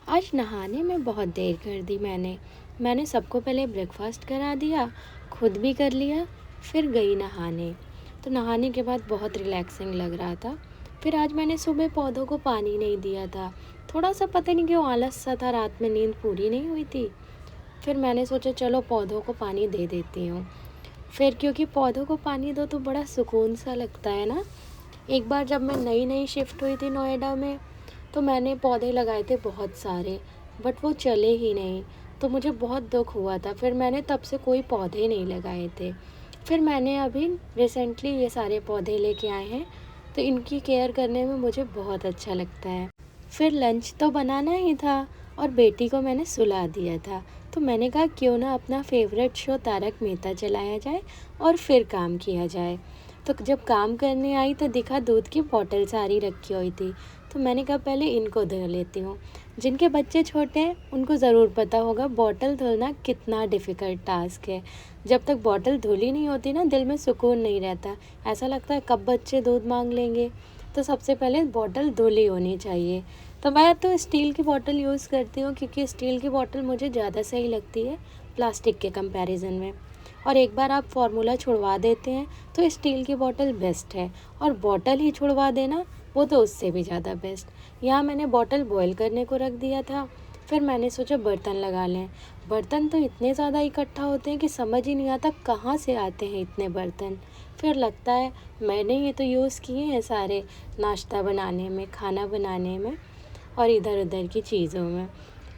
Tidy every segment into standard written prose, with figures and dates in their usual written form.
आज नहाने में बहुत देर कर दी मैंने सबको पहले ब्रेकफास्ट करा दिया, खुद भी कर लिया, फिर गई नहाने। तो नहाने के बाद बहुत रिलैक्सिंग लग रहा था। फिर आज मैंने सुबह पौधों को पानी नहीं दिया था। थोड़ा सा पता नहीं क्यों आलस सा था, रात में नींद पूरी नहीं हुई थी। फिर मैंने सोचा चलो पौधों को पानी दे देती हूँ। फिर क्योंकि पौधों को पानी दो तो बड़ा सुकून सा लगता है ना। एक बार जब मैं नई नई शिफ्ट हुई थी नोएडा में, तो मैंने पौधे लगाए थे बहुत सारे, बट वो चले ही नहीं। तो मुझे बहुत दुख हुआ था। फिर मैंने तब से कोई पौधे नहीं लगाए थे। फिर मैंने अभी रिसेंटली ये सारे पौधे लेके आए हैं, तो इनकी केयर करने में मुझे बहुत अच्छा लगता है। फिर लंच तो बनाना ही था और बेटी को मैंने सुला दिया था। तो मैंने कहा क्यों ना अपना फेवरेट शो तारक मेहता चलाया जाए और फिर काम किया जाए। तो जब काम करने आई तो दिखा दूध की बॉटल सारी रखी हुई थी। तो मैंने कहा पहले इनको धो लेती हूँ। जिनके बच्चे छोटे हैं उनको ज़रूर पता होगा बॉटल धुलना कितना डिफ़िकल्ट टास्क है। जब तक बॉटल धुली नहीं होती ना, दिल में सुकून नहीं रहता। ऐसा लगता है कब बच्चे दूध मांग लेंगे। तो सबसे पहले बॉटल धुली होनी चाहिए। तो मैं तो स्टील की बॉटल यूज़ करती हूँ, क्योंकि स्टील की बॉटल मुझे ज़्यादा सही लगती है प्लास्टिक के कंपैरिजन में। और एक बार आप फार्मूला छुड़वा देते हैं तो स्टील की बॉटल बेस्ट है, और बॉटल ही छुड़वा देना वो तो उससे भी ज़्यादा बेस्ट। यहाँ मैंने बॉटल बॉईल करने को रख दिया था। फिर मैंने सोचा बर्तन लगा लें। बर्तन तो इतने ज़्यादा इकट्ठा होते हैं कि समझ ही नहीं आता कहाँ से आते हैं इतने बर्तन। फिर लगता है मैंने ये तो यूज़ किए हैं सारे, नाश्ता बनाने में, खाना बनाने में और इधर उधर की चीज़ों में।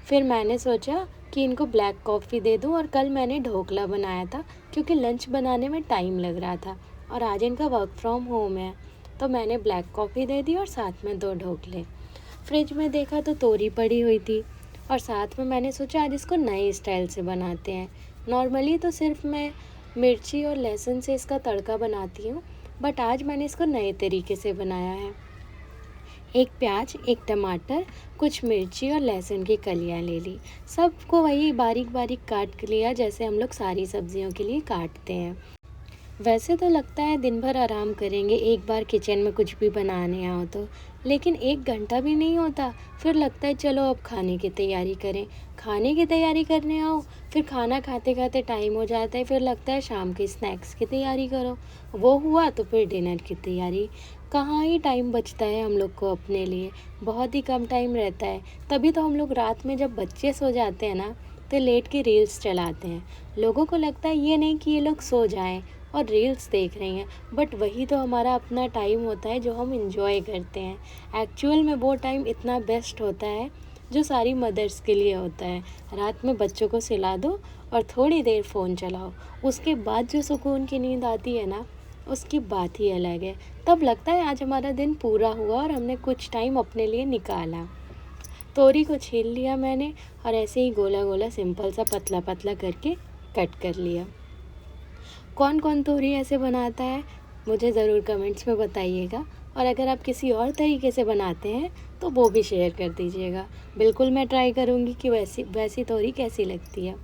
फिर मैंने सोचा कि इनको ब्लैक कॉफ़ी दे दूँ। और कल मैंने ढोकला बनाया था, क्योंकि लंच बनाने में टाइम लग रहा था और आज इनका वर्क फ्रॉम होम है। तो मैंने ब्लैक कॉफ़ी दे दी और साथ में 2 ढोकले। फ्रिज में देखा तो तोरी पड़ी हुई थी, और साथ में मैंने सोचा आज इसको नए स्टाइल से बनाते हैं। नॉर्मली तो सिर्फ मैं मिर्ची और लहसुन से इसका तड़का बनाती हूँ, बट आज मैंने इसको नए तरीके से बनाया है। एक प्याज, एक टमाटर, कुछ मिर्ची और लहसुन की कलियाँ ले ली। सबको वही बारीक बारीक काट लिया, जैसे हम लोग सारी सब्जियों के लिए काटते हैं। वैसे तो लगता है दिन भर आराम करेंगे एक बार किचन में कुछ भी बनाने आओ तो, लेकिन 1 घंटा भी नहीं होता। फिर लगता है चलो अब खाने की तैयारी करें। खाने की तैयारी करने आओ, फिर खाना खाते खाते टाइम हो जाता है। फिर लगता है शाम के स्नैक्स की तैयारी करो, वो हुआ तो फिर डिनर की तैयारी। कहाँ ही टाइम बचता है हम लोग को अपने लिए, बहुत ही कम टाइम रहता है। तभी तो हम लोग रात में जब बच्चे सो जाते हैं ना, तो लेट के रील्स चलाते हैं। लोगों को लगता है ये नहीं कि ये लोग सो जाएं और रील्स देख रही हैं, बट वही तो हमारा अपना टाइम होता है जो हम इंजॉय करते हैं। एक्चुअल में वो टाइम इतना बेस्ट होता है जो सारी मदर्स के लिए होता है। रात में बच्चों को सुला दो और थोड़ी देर फ़ोन चलाओ, उसके बाद जो सुकून की नींद आती है ना, उसकी बात ही अलग है। तब लगता है आज हमारा दिन पूरा हुआ और हमने कुछ टाइम अपने लिए निकाला। तोरी को छील लिया मैंने और ऐसे ही गोला गोला सिंपल सा पतला पतला करके कट कर लिया। कौन कौन तोरी ऐसे बनाता है मुझे ज़रूर कमेंट्स में बताइएगा, और अगर आप किसी और तरीके से बनाते हैं तो वो भी शेयर कर दीजिएगा। बिल्कुल मैं ट्राई करूँगी कि वैसी वैसी तोरी कैसी लगती है।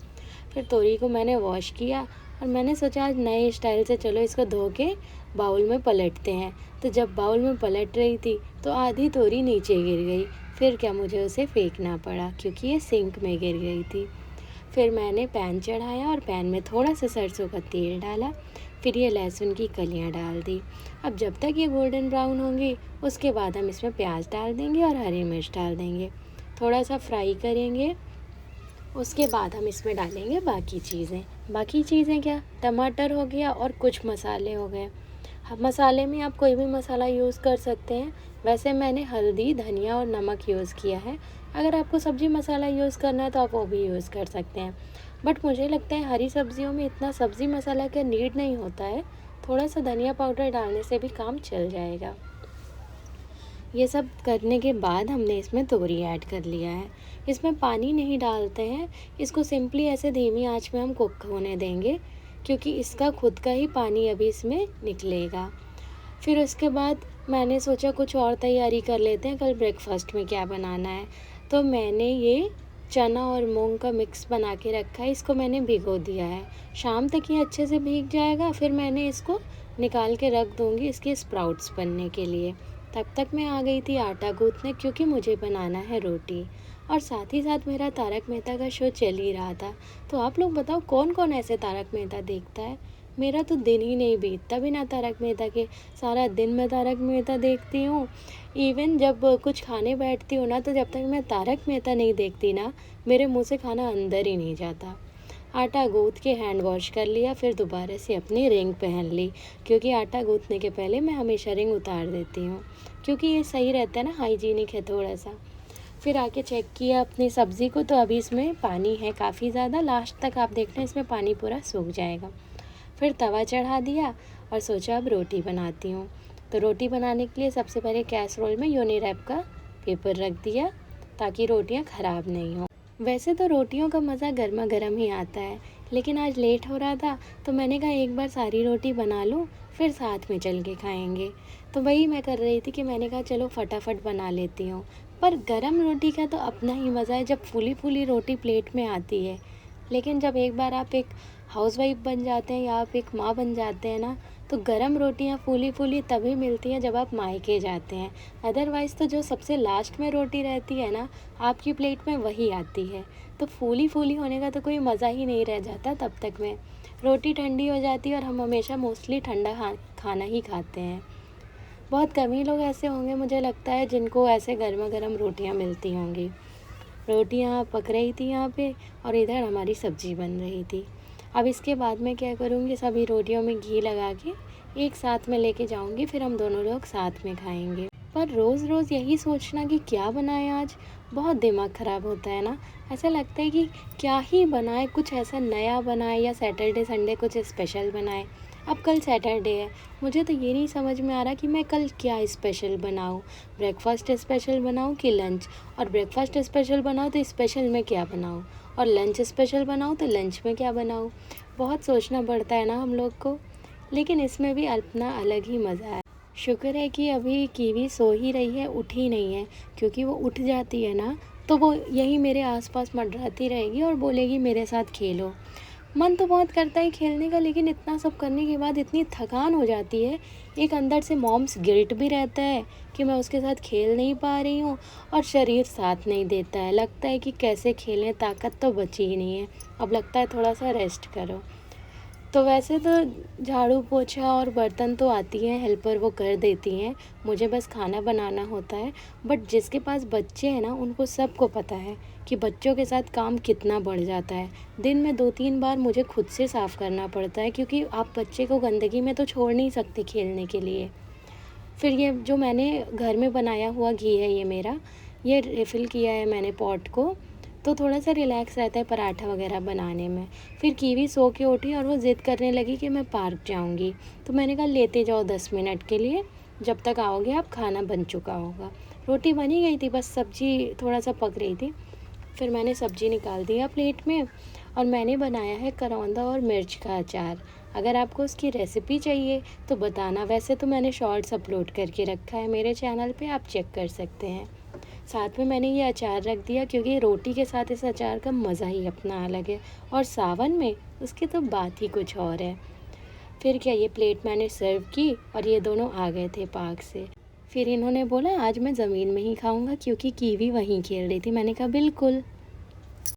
फिर तोरी को मैंने वॉश किया और मैंने सोचा आज नए स्टाइल से चलो इसको धो के बाउल में पलटते हैं। तो जब बाउल में पलट रही थी तो आधी तोरी नीचे गिर गई। फिर क्या, मुझे उसे फेंकना पड़ा क्योंकि ये सिंक में गिर गई थी। फिर मैंने पैन चढ़ाया और पैन में थोड़ा सा सरसों का तेल डाला। फिर ये लहसुन की कलियां डाल दी। अब जब तक ये गोल्डन ब्राउन होंगी उसके बाद हम इसमें प्याज डाल देंगे और हरी मिर्च डाल देंगे। थोड़ा सा फ्राई करेंगे, उसके बाद हम इसमें डालेंगे बाकी चीज़ें। बाकी चीज़ें क्या, टमाटर हो गया और कुछ मसाले हो गए। मसाले में आप कोई भी मसाला यूज़ कर सकते हैं। वैसे मैंने हल्दी, धनिया और नमक यूज़ किया है। अगर आपको सब्ज़ी मसाला यूज़ करना है तो आप वो भी यूज़ कर सकते हैं, बट मुझे लगता है हरी सब्जियों में इतना सब्ज़ी मसाला का नीड नहीं होता है। थोड़ा सा धनिया पाउडर डालने से भी काम चल जाएगा। ये सब करने के बाद हमने इसमें तोरी ऐड कर लिया है। इसमें पानी नहीं डालते हैं, इसको सिंपली ऐसे धीमी आंच में हम कुक होने देंगे, क्योंकि इसका खुद का ही पानी अभी इसमें निकलेगा। फिर उसके बाद मैंने सोचा कुछ और तैयारी कर लेते हैं, कल ब्रेकफास्ट में क्या बनाना है। तो मैंने ये चना और मूंग का मिक्स बना के रखा है, इसको मैंने भिगो दिया है। शाम तक ये अच्छे से भीग जाएगा, फिर मैंने इसको निकाल के रख दूँगी इसके स्प्राउट्स बनने के लिए। तब तक मैं आ गई थी आटा गूँथने, क्योंकि मुझे बनाना है रोटी। और साथ ही साथ मेरा तारक मेहता का शो चल ही रहा था। तो आप लोग बताओ कौन कौन ऐसे तारक मेहता देखता है? मेरा तो दिन ही नहीं बीतता बिना तारक मेहता के। सारा दिन मैं तारक मेहता देखती हूँ। इवन जब कुछ खाने बैठती हूँ ना, तो जब तक मैं तारक मेहता नहीं देखती ना, मेरे मुँह से खाना अंदर ही नहीं जाता। आटा गूँथ के हैंड वॉश कर लिया, फिर दोबारा से अपनी रिंग पहन ली, क्योंकि आटा गूँथने के पहले मैं हमेशा रिंग उतार देती हूँ, क्योंकि ये सही रहता है ना, हाइजीनिक है थोड़ा सा। फिर आके चेक किया अपनी सब्ज़ी को, तो अभी इसमें पानी है काफ़ी ज़्यादा। लास्ट तक आप देखना, इसमें पानी पूरा सूख जाएगा। फिर तवा चढ़ा दिया और सोचा अब रोटी बनाती हूँ। तो रोटी बनाने के लिए सबसे पहले कैसरोल में यूनिरैप का पेपर रख दिया, ताकि रोटियाँ ख़राब नहीं हों। वैसे तो रोटियों का मज़ा गर्मा गर्म ही आता है, लेकिन आज लेट हो रहा था, तो मैंने कहा एक बार सारी रोटी बना लूँ, फिर साथ में चल के खाएंगे। तो वही मैं कर रही थी कि मैंने कहा चलो फटाफट बना लेती हूँ। पर गरम रोटी का तो अपना ही मज़ा है, जब फूली फूली रोटी प्लेट में आती है। लेकिन जब एक बार आप एक हाउसवाइफ बन जाते हैं या आप एक माँ बन जाते हैं ना, तो गरम रोटियाँ फूली फूली तभी मिलती हैं जब आप मायके जाते हैं। अदरवाइज़ तो जो सबसे लास्ट में रोटी रहती है ना, आपकी प्लेट में वही आती है। तो फूली फूली होने का तो कोई मज़ा ही नहीं रह जाता तब तक में। रोटी ठंडी हो जाती है, और हम हमेशा मोस्टली ठंडा खाना ही खाते हैं। बहुत कम ही लोग ऐसे होंगे, मुझे लगता है, जिनको ऐसे गर्मा गर्म रोटियाँ मिलती होंगी। रोटियाँ पक रही थी यहाँ पे, और इधर हमारी सब्ज़ी बन रही थी। अब इसके बाद मैं क्या करूँगी, सभी रोटियों में घी लगा के एक साथ में लेके जाऊँगी, फिर हम दोनों लोग साथ में खाएंगे। पर रोज़ रोज़ यही सोचना कि क्या बनाएं आज, बहुत दिमाग ख़राब होता है ना। ऐसा लगता है कि क्या ही बनाए, कुछ ऐसा नया बनाए, या सैटरडे संडे कुछ स्पेशल बनाए। अब कल सैटरडे है, मुझे तो ये नहीं समझ में आ रहा कि मैं कल क्या स्पेशल बनाऊँ। ब्रेकफास्ट स्पेशल बनाऊँ कि लंच, और ब्रेकफास्ट स्पेशल बनाऊँ तो स्पेशल में क्या बनाऊँ, और लंच स्पेशल बनाऊँ तो लंच में क्या बनाऊँ। बहुत सोचना पड़ता है ना हम लोग को, लेकिन इसमें भी अपना अलग ही मज़ा है। शुक्र है कि अभी कीवी सो ही रही है, उठी नहीं है, क्योंकि वो उठ जाती है ना, तो वो यही मेरे आसपास मंडराती रहेगी और बोलेगी मेरे साथ खेलो। मन तो बहुत करता है खेलने का, लेकिन इतना सब करने के बाद इतनी थकान हो जाती है, एक अंदर से मॉम्स गिल्ट भी रहता है कि मैं उसके साथ खेल नहीं पा रही हूँ, और शरीर साथ नहीं देता है। लगता है कि कैसे खेलें, ताकत तो बची ही नहीं है, अब लगता है थोड़ा सा रेस्ट करो। तो वैसे तो झाड़ू पोछा और बर्तन तो आती हैं, हेल्पर वो कर देती हैं, मुझे बस खाना बनाना होता है। बट जिसके पास बच्चे हैं ना, उनको सबको पता है कि बच्चों के साथ काम कितना बढ़ जाता है। दिन में 2-3 बार मुझे खुद से साफ़ करना पड़ता है, क्योंकि आप बच्चे को गंदगी में तो छोड़ नहीं सकते खेलने के लिए। फिर ये जो मैंने घर में बनाया हुआ घी है, ये मेरा, ये रिफ़िल किया है मैंने पॉट को, तो थोड़ा सा रिलैक्स रहता है पराठा वगैरह बनाने में। फिर कीवी सो के उठी और वो ज़िद करने लगी कि मैं पार्क जाऊंगी। तो मैंने कहा लेते जाओ 10 मिनट के लिए, जब तक आओगे आप खाना बन चुका होगा। रोटी बनी गई थी, बस सब्ज़ी थोड़ा सा पक रही थी। फिर मैंने सब्ज़ी निकाल दिया प्लेट में, और मैंने बनाया है करौंदा और मिर्च का अचार। अगर आपको उसकी रेसिपी चाहिए तो बताना, वैसे तो मैंने शॉर्ट्स अपलोड करके रखा है मेरे चैनल पे, आप चेक कर सकते हैं। साथ में मैंने ये अचार रख दिया, क्योंकि रोटी के साथ इस अचार का मज़ा ही अपना अलग है, और सावन में उसकी तो बात ही कुछ और है। फिर क्या, ये प्लेट मैंने सर्व की, और ये दोनों आ गए थे पार्क से। फिर इन्होंने बोला आज मैं ज़मीन में ही खाऊंगा, क्योंकि कीवी वहीं खेल रही थी। मैंने कहा बिल्कुल।